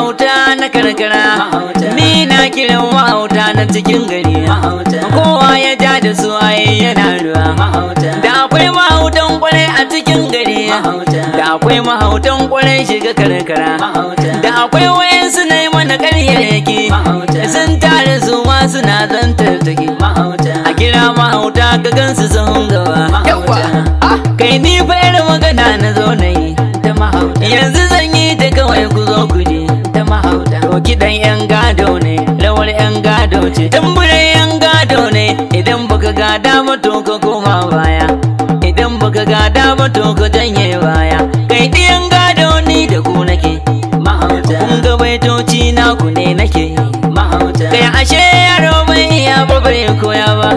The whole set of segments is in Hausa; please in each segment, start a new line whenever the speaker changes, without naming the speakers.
mahauta na karkara, ni na kiran mahauta na cikin gari. Kowa ya ja da su ayi yana ruwa. Da akwai mahautan kwarai a cikin gari, da akwai mahautan kwarai shiga karkara, da akwai wayansu na yi mana ƙaryarki, sun tare su ma suna zantar take. A kira mahauta ka gansu sun gaba. Kai ni fa yar magana na zo na yi, yanzu zan yi ta kawai ku zo ku je. To kiɗan yan gado ne, rawar yan gado ce, tamburan yan gado ne. Idan baka gada ba to ka koma baya, idan baka gada ba to ka janye baya. Kai ɗiyan gado ni da ku nake, kun ga baitoci naku ne nake. Kai ashe yaro bai iya ba bai koya ba,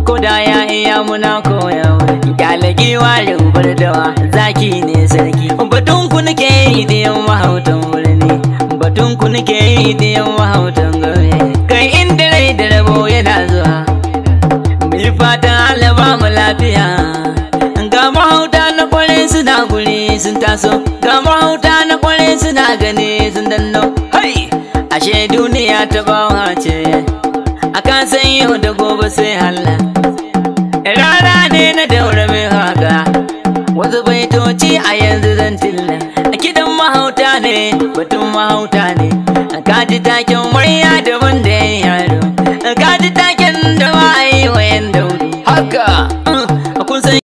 ko da ya iya muna koya ba. Kyalagewa da ubar dawa zaki ne sarki. Batun ku nake yi da yan mahautan birni, batun ku nake yi da yan mahautan gari. Kai inda rai da rabo yana zuwa, mai fatan Allah ba mu lafiya. Ga mahauta na kwarai suna guri sun taso, ga mahauta na kwarai suna gani sun danno. Hai, ashe duniya ta bawa ce, aka san yau da gobe sai Allah. Rana ne na daura mai haka, wasu baitoci a yanzu zan tilla. Kidan mahauta ne, batun mahauta ne, ka ji taken murya daban da ya yare.